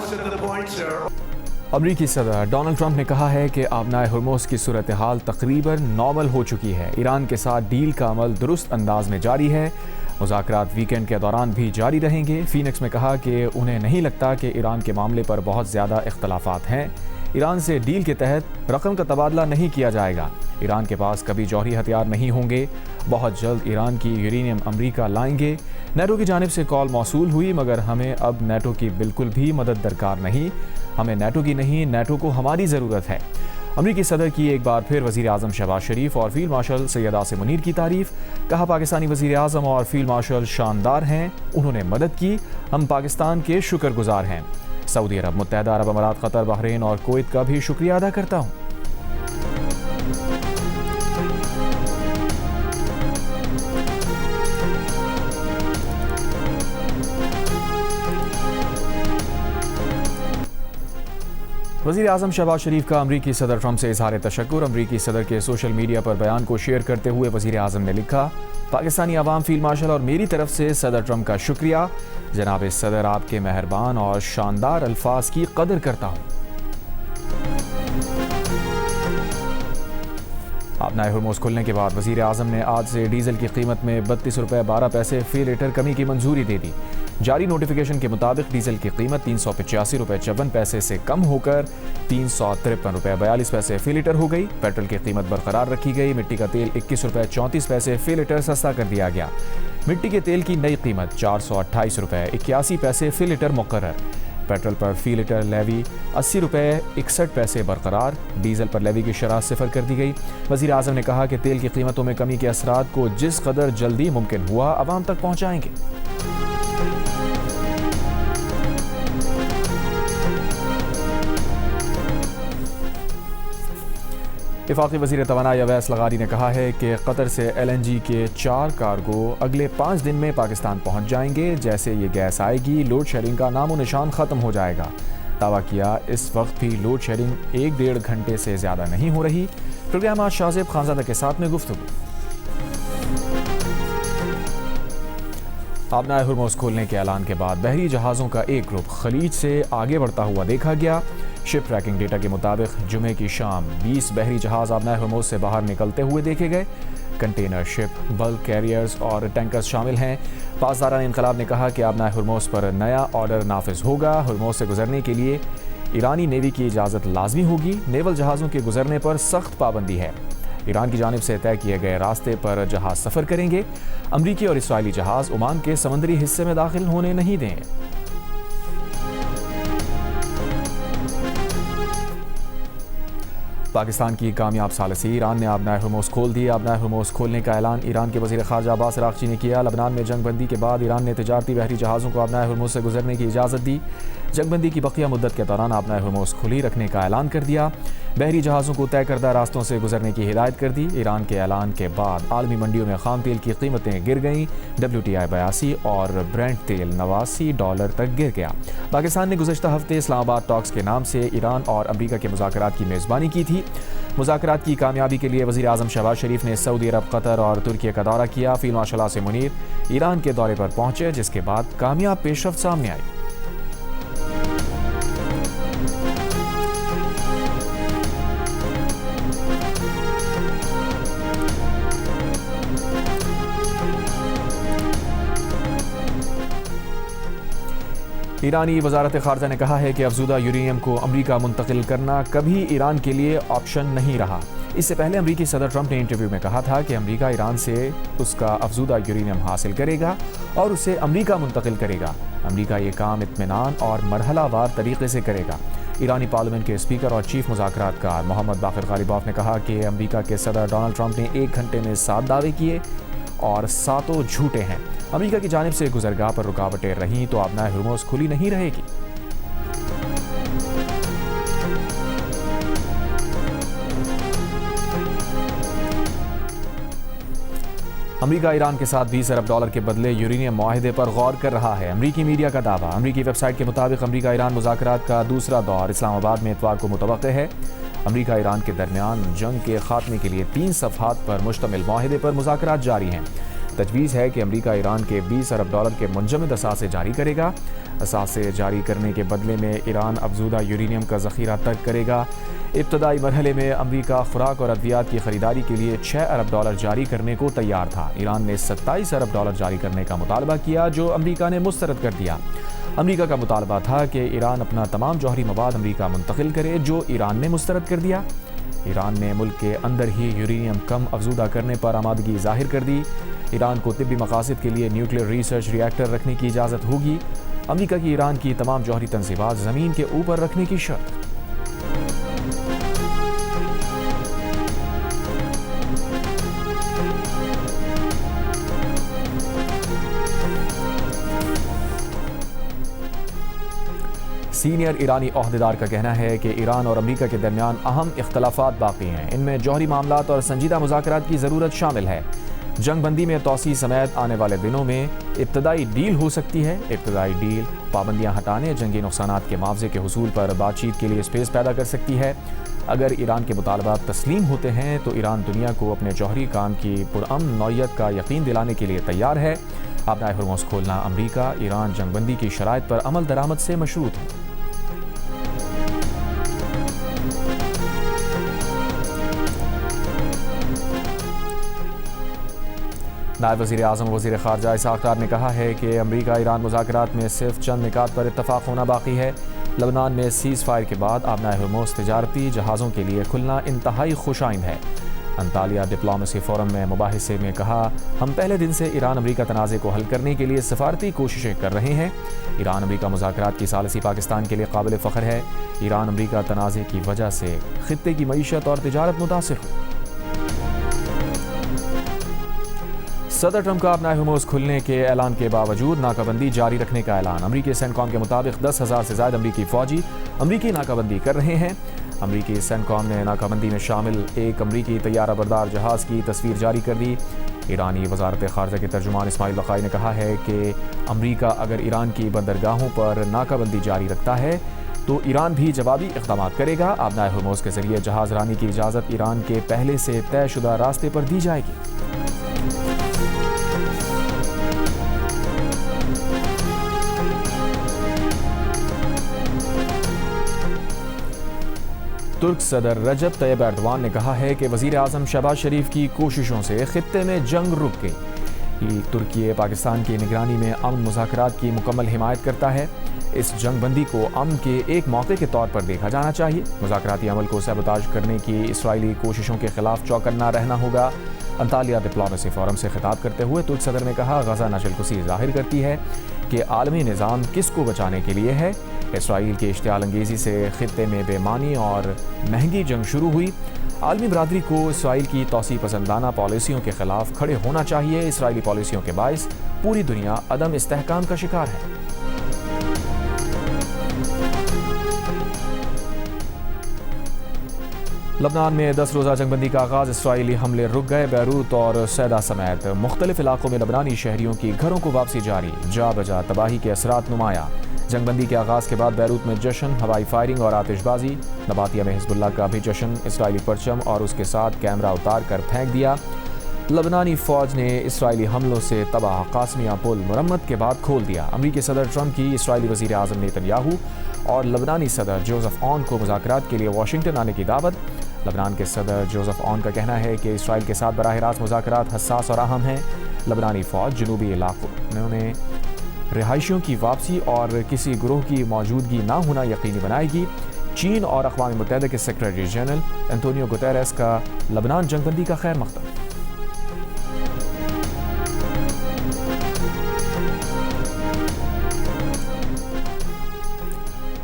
most of the points are. امریکی صدر Donald Trump نے کہا ہے کہ آبنائے ہرموز کی صورتحال تقریباً نارمل ہو چکی ہے۔ ایران کے ساتھ ڈیل کا عمل درست انداز میں جاری ہے۔ مذاکرات ویکینڈ کے دوران بھی جاری رہیں گے۔ فینکس میں کہا کہ انہیں نہیں لگتا کہ ایران کے معاملے پر بہت زیادہ اختلافات ہیں۔ ایران سے ڈیل کے تحت رقم کا تبادلہ نہیں کیا جائے گا۔ ایران کے پاس کبھی جوہری ہتھیار نہیں ہوں گے۔ بہت جلد ایران کی یورینیم امریکہ لائیں گے۔ نیٹو کی جانب سے کال موصول ہوئی، مگر ہمیں اب نیٹو کی بالکل بھی مدد درکار نہیں۔ ہمیں نیٹو کی نہیں، نیٹو کو ہماری ضرورت ہے۔ امریکی صدر کی ایک بار پھر وزیر اعظم شہباز شریف اور فیلڈ مارشل سید عاصم منیر کی تعریف۔ کہا پاکستانی وزیر اعظم اور فیلڈ مارشل شاندار ہیں، انہوں نے مدد کی، ہم پاکستان کے شکر گزار ہیں۔ سعودی عرب، متحدہ عرب امارات، قطر، بحرین اور کویت کا بھی شکریہ ادا کرتا ہوں۔ وزیر اعظم شہباز شریف کا امریکی صدر ٹرمپ سے اظہار تشکر۔ امریکی صدر کے سوشل میڈیا پر بیان کو شیئر کرتے ہوئے وزیر اعظم نے لکھا، پاکستانی عوام، فیلڈ مارشل اور میری طرف سے صدر ٹرمپ کا شکریہ۔ جناب صدر، آپ کے مہربان اور شاندار الفاظ کی قدر کرتا ہوں۔ آبنائے ہرموز کھلنے کے بعد وزیر اعظم نے آج سے ڈیزل کی قیمت میں 32 روپے 12 پیسے فی لیٹر کمی کی منظوری دے دی۔ جاری نوٹیفیکیشن کے مطابق ڈیزل کی قیمت 385 روپے 54 پیسے سے کم ہو کر 353 روپے 42 پیسے فی لیٹر ہو گئی۔ پیٹرول کی قیمت برقرار رکھی گئی۔ مٹی کا تیل 21 روپے 34 پیسے فی لیٹر سستا کر دیا گیا۔ مٹی کے تیل کی نئی قیمت 428 روپے 81 پیسے فی لیٹر مقرر۔ پیٹرول پر فی لیٹر لیوی 80 روپے 61 پیسے برقرار۔ ڈیزل پر لیوی کی شرح صفر کر دی گئی۔ وزیر اعظم نے کہا کہ تیل کی قیمتوں میں کمی کے اثرات کو جس قدر جلدی ممکن ہوا عوام تک پہنچائیں گے۔ وفاقی وزیر توانائی اویس لغاری نے کہا ہے کہ قطر سے LNG کے 4 کارگو اگلے 5 دن میں پاکستان پہنچ جائیں گے۔ جیسے یہ گیس آئے گی، لوڈ شیڈنگ کا نام و نشان ختم ہو جائے گا۔ دعویٰ کیا، اس وقت بھی لوڈ شیڈنگ 1-1.5 گھنٹے سے زیادہ نہیں ہو رہی۔ پروگرام آج شاہزیب خانزادہ کے ساتھ میں گفتگو۔ آبنائے ہرموز کھولنے کے اعلان کے بعد بحری جہازوں کا ایک گروپ خلیج سے آگے بڑھتا ہوا دیکھا گیا۔ شپ ٹریکنگ ڈیٹا کے مطابق جمعے کی شام 20 بحری جہاز آبنائے ہرموز سے باہر نکلتے ہوئے دیکھے گئے۔ کنٹینر شپ، بلک کیریئرز اور ٹینکرز شامل ہیں۔ پاسداران انقلاب نے کہا کہ آبنائے ہرموز پر نیا آرڈر نافذ ہوگا۔ ہرموز سے گزرنے کے لیے ایرانی نیوی کی اجازت لازمی ہوگی۔ نیول جہازوں کے گزرنے پر سخت پابندی ہے۔ ایران کی جانب سے طے کیے گئے راستے پر جہاز سفر کریں گے۔ امریکی اور اسرائیلی جہاز عمان کے سمندری حصے میں داخل ہونے نہیں دیں گے۔ پاکستان کی کامیاب ثالثی، ایران نے آبنائے ہرموز کھول دی۔ آبنائے ہرموز کھولنے کا اعلان ایران کے وزیر خارجہ عباس عراقچی نے کیا۔ لبنان میں جنگ بندی کے بعد ایران نے تجارتی بحری جہازوں کو آبنائے ہرموز سے گزرنے کی اجازت دی۔ جنگ بندی کی بقیہ مدت کے دوران آبنائے ہرموز کھلی رکھنے کا اعلان کر دیا۔ بحری جہازوں کو طے کردہ راستوں سے گزرنے کی ہدایت کر دی۔ ایران کے اعلان کے بعد عالمی منڈیوں میں خام تیل کی قیمتیں گر گئیں۔ WTI 82 اور برینٹ تیل $89 تک گر گیا۔ پاکستان نے گزشتہ ہفتے اسلام آباد ٹاکس کے نام سے ایران اور امریکہ کے مذاکرات کی میزبانی کی تھی۔ مذاکرات کی کامیابی کے لیے وزیر اعظم شہباز شریف نے سعودی عرب، قطر اور ترکیہ کا دورہ کیا۔ فیلڈ مارشل عاصم منیر ایران کے دورے پر پہنچے، جس کے بعد کامیاب پیش رفت سامنے آئی۔ ایرانی وزارت خارجہ نے کہا ہے کہ افزودہ یورینیم کو امریکہ منتقل کرنا کبھی ایران کے لیے آپشن نہیں رہا۔ اس سے پہلے امریکی صدر ٹرمپ نے انٹرویو میں کہا تھا کہ امریکہ ایران سے اس کا افزودہ یورینیم حاصل کرے گا اور اسے امریکہ منتقل کرے گا۔ امریکہ یہ کام اطمینان اور مرحلہ وار طریقے سے کرے گا۔ ایرانی پارلیمنٹ کے اسپیکر اور چیف مذاکرات کار محمد باقر غالیباف نے کہا کہ امریکہ کے صدر ڈونلڈ ٹرمپ نے 1 گھنٹے میں 7 دعوے کیے اور 7 جھوٹے ہیں۔ امریکہ کی جانب سے گزرگاہ پر رکاوٹیں رہیں تو آبنائے ہرموز کھلی نہیں رہے گی۔ امریکہ ایران کے ساتھ $20 ارب کے بدلے یورینیم معاہدے پر غور کر رہا ہے۔ امریکی میڈیا کا دعویٰ۔ امریکی ویب سائٹ کے مطابق امریکہ ایران مذاکرات کا دوسرا دور اسلام آباد میں اتوار کو متوقع ہے۔ امریکہ ایران کے درمیان جنگ کے خاتمے کے لیے 3 صفحات پر مشتمل معاہدے پر مذاکرات جاری ہیں۔ تجویز ہے کہ امریکہ ایران کے $20 ارب کے منجمد اثاثے جاری کرے گا۔ اثاثے جاری کرنے کے بدلے میں ایران افزودہ یورینیم کا ذخیرہ ترک کرے گا۔ ابتدائی مرحلے میں امریکہ خوراک اور ادویات کی خریداری کے لیے $6 ارب جاری کرنے کو تیار تھا۔ ایران نے $27 ارب جاری کرنے کا مطالبہ کیا، جو امریکہ نے مسترد کر دیا۔ امریکہ کا مطالبہ تھا کہ ایران اپنا تمام جوہری مواد امریکہ منتقل کرے، جو ایران نے مسترد کر دیا۔ ایران نے ملک کے اندر ہی یورینیم کم افزودہ کرنے پر آمادگی ظاہر کر دی۔ ایران کو طبی مقاصد کے لیے نیوکلیئر ریسرچ ری ایکٹر رکھنے کی اجازت ہوگی۔ امریکہ کی ایران کی تمام جوہری تنصیبات زمین کے اوپر رکھنے کی شرط۔ سینئر ایرانی عہدیدار کا کہنا ہے کہ ایران اور امریکہ کے درمیان اہم اختلافات باقی ہیں۔ ان میں جوہری معاملات اور سنجیدہ مذاکرات کی ضرورت شامل ہے۔ جنگ بندی میں توسیع سمیت آنے والے دنوں میں ابتدائی ڈیل ہو سکتی ہے۔ ابتدائی ڈیل پابندیاں ہٹانے، جنگی نقصانات کے معاوضے کے حصول پر بات چیت کے لیے سپیس پیدا کر سکتی ہے۔ اگر ایران کے مطالبات تسلیم ہوتے ہیں تو ایران دنیا کو اپنے جوہری کام کی پرامن نوعیت کا یقین دلانے کے لیے تیار ہے۔ آبنائے ہرمز کھولنا امریکہ ایران جنگ بندی کی شرائط پر عمل درآمد سے مشروط ہے۔ نائب وزیر اعظم و وزیر خارجہ اسحاق ڈار نے کہا ہے کہ امریکہ ایران مذاکرات میں صرف چند نکات پر اتفاق ہونا باقی ہے۔ لبنان میں سیز فائر کے بعد آبنائے ہرمز تجارتی جہازوں کے لیے کھلنا انتہائی خوش آئند ہے۔ انطالیہ ڈپلومیسی فورم میں مباحثے میں کہا، ہم پہلے دن سے ایران امریکہ تنازع کو حل کرنے کے لیے سفارتی کوششیں کر رہے ہیں۔ ایران امریکہ مذاکرات کی ثالثی پاکستان کے لیے قابل فخر ہے۔ ایران امریکہ تنازع کی وجہ سے خطے کی معیشت اور تجارت متاثر ہوئی۔ صدر ٹرمپ کا اپنا ہرمز کھلنے کے اعلان کے باوجود ناکہ بندی جاری رکھنے کا اعلان۔ امریکی سینٹکام کے مطابق 10,000 سے زائد امریکی فوجی امریکی ناکہ بندی کر رہے ہیں۔ امریکی سینٹکام نے ناکہ بندی میں شامل ایک امریکی طیارہ بردار جہاز کی تصویر جاری کر دی۔ ایرانی وزارت خارجہ کے ترجمان اسماعیل بقائی نے کہا ہے کہ امریکہ اگر ایران کی بندرگاہوں پر ناکہ بندی جاری رکھتا ہے تو ایران بھی جوابی اقدامات کرے گا۔ آبنائے ہرمز کے ذریعے جہاز رانی کی اجازت ایران کے پہلے سے طے شدہ راستے پر دی جائے گی۔ ترک صدر رجب طیب ایردوان نے کہا ہے کہ وزیر اعظم شہباز شریف کی کوششوں سے خطے میں جنگ رک گئی۔ ترکی پاکستان کی نگرانی میں امن مذاکرات کی مکمل حمایت کرتا ہے۔ اس جنگ بندی کو امن کے ایک موقع کے طور پر دیکھا جانا چاہیے۔ مذاکراتی عمل کو سیبوتاژ کرنے کی اسرائیلی کوششوں کے خلاف چوکنا رہنا ہوگا۔ انطالیہ ڈپلومیسی فورم سے خطاب کرتے ہوئے ترک صدر نے کہا، غزہ نشل کشی ظاہر کرتی ہے کہ عالمی نظام کس کو بچانے کے لیے ہے۔ اسرائیل کی اشتعال انگیزی سے خطے میں بے معنی اور مہنگی جنگ شروع ہوئی۔ عالمی برادری کو اسرائیل کی توسیع پسندانہ پالیسیوں کے خلاف کھڑے ہونا چاہیے۔ اسرائیلی پالیسیوں کے باعث پوری دنیا عدم استحکام کا شکار ہے۔ لبنان میں 10 روزہ جنگ بندی کا آغاز، اسرائیلی حملے رک گئے۔ بیروت اور سیدہ سمیت مختلف علاقوں میں لبنانی شہریوں کی گھروں کو واپسی جاری، جا بجا تباہی کے اثرات نمایاں۔ جنگ بندی کے آغاز کے بعد بیروت میں جشن، ہوائی فائرنگ اور آتش بازی۔ نباتیہ میں حزب اللہ کا بھی جشن، اسرائیلی پرچم اور اس کے ساتھ کیمرہ اتار کر پھینک دیا۔ لبنانی فوج نے اسرائیلی حملوں سے تباہ قاسمیہ پل مرمت کے بعد کھول دیا۔ امریکی صدر ٹرمپ کی اسرائیلی وزیر اعظم نیتن یاہو اور لبنانی صدر جوزف اون کو مذاکرات کے لیے واشنگٹن آنے کی دعوت۔ لبنان کے صدر جوزف اون کا کہنا ہے کہ اسرائیل کے ساتھ براہ راست مذاکرات حساس اور اہم ہیں۔ لبنانی فوج جنوبی علاقوں میں رہائشیوں کی واپسی اور کسی گروہ کی موجودگی نہ ہونا یقینی بنائے گی۔ چین اور اقوام متحدہ کے سیکریٹری جنرل انتونیو گوتیرس کا لبنان جنگ بندی کا خیر مقدم۔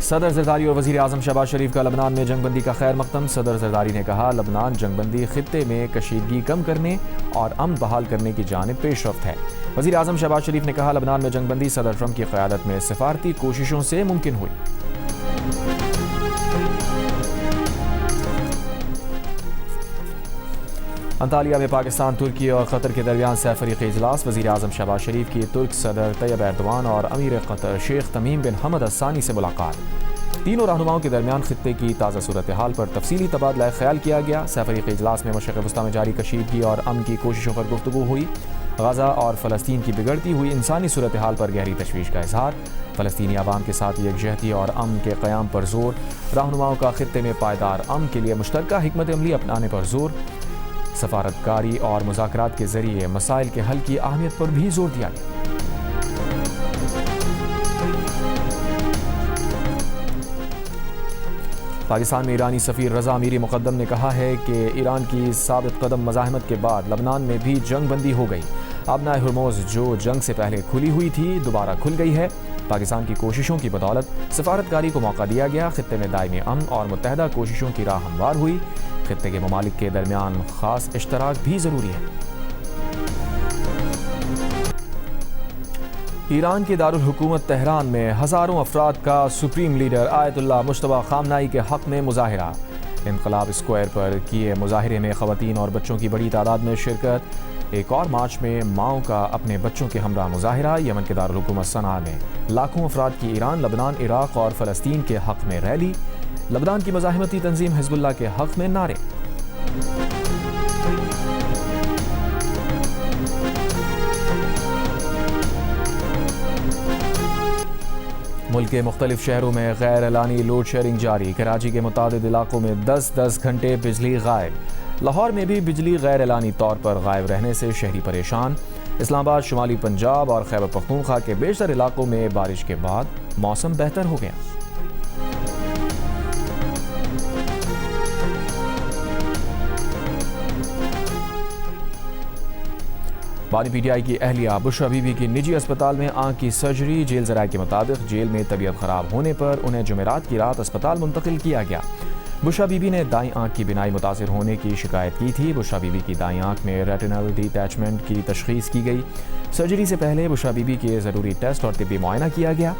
صدر زرداری اور وزیر اعظم شہباز شریف کا لبنان میں جنگ بندی کا خیر مقدم۔ صدر زرداری نے کہا، لبنان جنگ بندی خطے میں کشیدگی کم کرنے اور امن بحال کرنے کی جانب پیش رفت ہے۔ وزیر اعظم شہباز شریف نے کہا، لبنان میں جنگ بندی صدر ٹرمپ کی قیادت میں سفارتی کوششوں سے ممکن ہوئی۔ انطالیہ میں پاکستان، ترکی اور قطر کے درمیان سہ فریقی اجلاس۔ وزیر اعظم شہباز شریف کی ترک صدر طیب ایردوان اور امیر قطر شیخ تمیم بن حمد الثانی سے ملاقات۔ تینوں رہنماؤں کے درمیان خطے کی تازہ صورتحال پر تفصیلی تبادلہ خیال کیا گیا۔ سہ فریقی اجلاس میں مشرق وسطیٰ میں جاری کشیدگی اور امن کی کوششوں پر گفتگو ہوئی۔ غزہ اور فلسطین کی بگڑتی ہوئی انسانی صورتحال پر گہری تشویش کا اظہار، فلسطینی عوام کے ساتھ یکجہتی اور امن کے قیام پر زور، رہنماؤں کا خطے میں پائیدار امن کے لیے مشترکہ حکمت عملی اپنانے پر زور، سفارتکاری اور مذاکرات کے ذریعے مسائل کے حل کی اہمیت پر بھی زور دیا گیا۔ پاکستان میں ایرانی سفیر رضا امیری مقدم نے کہا ہے کہ ایران کی ثابت قدم مزاحمت کے بعد لبنان میں بھی جنگ بندی ہو گئی۔ آبنائے ہرموز جو جنگ سے پہلے کھلی ہوئی تھی دوبارہ کھل گئی ہے۔ پاکستان کی کوششوں کی بدولت سفارتکاری کو موقع دیا گیا، خطے میں دائمی امن اور متحدہ کوششوں کی راہ ہموار ہوئی۔ خطے کے ممالک کے درمیان خاص اشتراک بھی ضروری ہے۔ ایران کے دارالحکومت تہران میں ہزاروں افراد کا سپریم لیڈر آیت اللہ مجتبی خامنہئی کے حق میں مظاہرہ۔ انقلاب اسکوائر پر کیے مظاہرے میں خواتین اور بچوں کی بڑی تعداد میں شرکت۔ ایک اور مارچ میں ماؤں کا اپنے بچوں کے ہمراہ مظاہرہ۔ یمن کے دارالحکومت صنعاء میں لاکھوں افراد کی ایران، لبنان، عراق اور فلسطین کے حق میں ریلی۔ لبنان کی مزاحمتی تنظیم حزب اللہ کے حق میں نعرے۔ ملک کے مختلف شہروں میں غیر اعلانی لوڈ شیئرنگ جاری، کراچی کے متعدد علاقوں میں 10 گھنٹے بجلی غائب۔ لاہور میں بھی بجلی غیر اعلانی طور پر غائب رہنے سے شہری پریشان۔ اسلام آباد، شمالی پنجاب اور خیبر پختونخوا کے بیشتر علاقوں میں بارش کے بعد موسم بہتر ہو گیا۔ بانی پی ٹی آئی کی اہلیہ بشریٰ بی بی کی نجی اسپتال میں آنکھ کی سرجری۔ جیل ذرائع کے مطابق جیل میں طبیعت خراب ہونے پر انہیں جمعرات کی رات اسپتال منتقل کیا گیا۔ بشریٰ بی بی نے دائیں آنکھ کی بینائی متاثر ہونے کی شکایت کی تھی۔ بشریٰ بی بی کی دائیں آنکھ میں ریٹینل ڈی اٹیچمنٹ کی تشخیص کی گئی۔ سرجری سے پہلے بشریٰ بی بی کے ضروری ٹیسٹ اور طبی معائنہ کیا گیا۔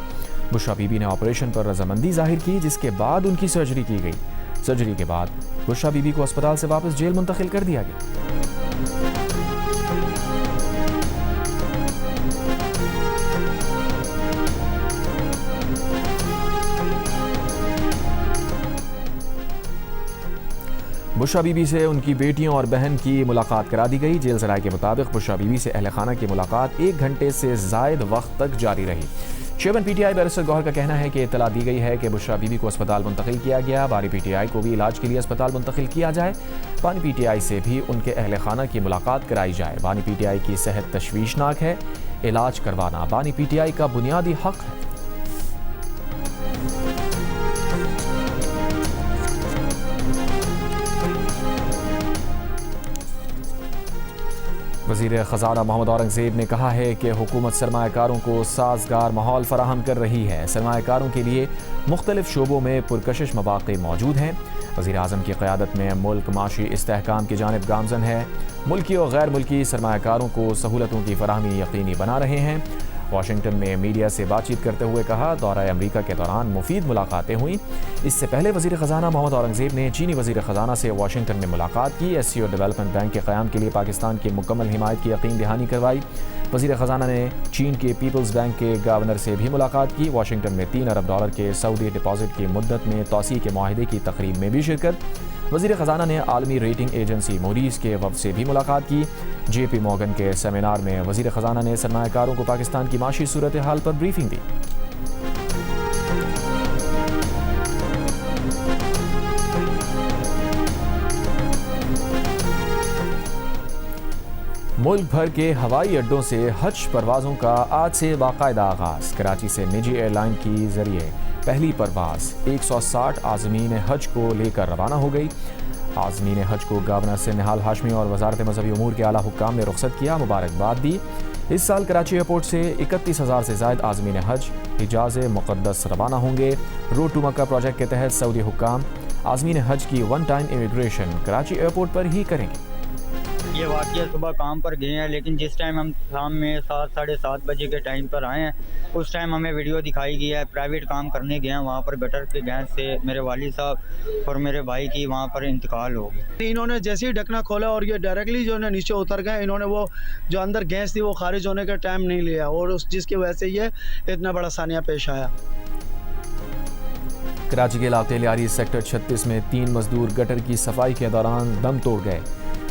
بشریٰ بی بی نے آپریشن پر رضامندی ظاہر کی، جس کے بعد ان کی سرجری کی گئی۔ سرجری کے بعد بشریٰ بی بی کو اسپتال سے واپس جیل منتقل کر دیا گیا۔ بشریٰ بی بی سے ان کی بیٹیوں اور بہن کی ملاقات کرا دی گئی۔ جیل ذرائع کے مطابق بشریٰ بی بی سے اہل خانہ کی ملاقات 1 گھنٹے سے زائد وقت تک جاری رہی۔ Chairman P T I barrister Gohar کا کہنا ہے کہ اطلاع دی گئی ہے کہ بشریٰ بی بی کو اسپتال منتقل کیا گیا۔ بانی پی ٹی آئی کو بھی علاج کے لیے اسپتال منتقل کیا جائے۔ بانی پی ٹی آئی سے بھی ان کے اہل خانہ کی ملاقات کرائی جائے۔ بانی پی ٹی آئی کی صحت تشویشناک ہے، علاج کروانا بانی پی ٹی آئی کا بنیادی حق ہے۔ وزیر خزانہ محمد اورنگزیب نے کہا ہے کہ حکومت سرمایہ کاروں کو سازگار ماحول فراہم کر رہی ہے۔ سرمایہ کاروں کے لیے مختلف شعبوں میں پرکشش مواقع موجود ہیں۔ وزیر اعظم کی قیادت میں ملک معاشی استحکام کی جانب گامزن ہے۔ ملکی اور غیر ملکی سرمایہ کاروں کو سہولتوں کی فراہمی یقینی بنا رہے ہیں۔ واشنگٹن میں میڈیا سے بات چیت کرتے ہوئے کہا، دورہ امریکہ کے دوران مفید ملاقاتیں ہوئیں۔ اس سے پہلے وزیر خزانہ محمد اورنگزیب نے چینی وزیر خزانہ سے واشنگٹن میں ملاقات کی۔ ایس سی او ڈیولپمنٹ بینک کے قیام کے لیے پاکستان کی مکمل حمایت کی یقین دہانی کروائی۔ وزیر خزانہ نے چین کے پیپلز بینک کے گورنر سے بھی ملاقات کی۔ واشنگٹن میں $3 ارب کے سعودی ڈپازٹ کی مدت میں توسیع کے معاہدے کی تقریب میں بھی شرکت۔ وزیر خزانہ نے عالمی ریٹنگ ایجنسی موڈیز کے وفد سے بھی ملاقات کی۔ جے پی مورگن کے سیمینار میں وزیر خزانہ نے سرمایہ کاروں کو پاکستان کی معاشی صورتحال پر بریفنگ دی۔ ملک بھر کے ہوائی اڈوں سے حج پروازوں کا آج سے باقاعدہ آغاز۔ کراچی سے نجی ایئر لائن کی ذریعے پہلی پرواز 160 عازمین حج کو لے کر روانہ ہو گئی۔ عازمین حج کو گورنر سے نہال ہاشمی اور وزارت مذہبی امور کے اعلیٰ حکام نے رخصت کیا، مبارکباد دی۔ اس سال کراچی ایئرپورٹ سے 31,000 سے زائد عازمین حج حجاز مقدس روانہ ہوں گے۔ روڈ ٹو مکہ پروجیکٹ کے تحت سعودی حکام عازمین حج کی one time immigration Karachi airport پر ہی کریں گے۔ یہ واقعہ صبح کام پر گئے ہیں، لیکن جس ٹائم ہم شام میں 7-7:30 بجے کے ٹائم پر آئے ہیں، اس ٹائم ہمیں ویڈیو دکھائی گئی ہے۔ پرائیویٹ کام کرنے گئے ہیں، وہاں پر گٹر کے گیس سے میرے والد صاحب اور میرے بھائی کی وہاں پر انتقال ہو گیا۔ انہوں نے جیسے ہی ڈھکنا کھولا اور یہ ڈائریکٹلی جو ہے نیچے اتر گئے، انہوں نے وہ جو اندر گیس تھی وہ خارج ہونے کا ٹائم نہیں لیا، اور جس کی وجہ سے یہ اتنا بڑا سانحہ پیش آیا۔ کراچی کے علاقے لیاری سیکٹر 36 میں 3 مزدور گٹر کی صفائی کے دوران دم توڑ گئے۔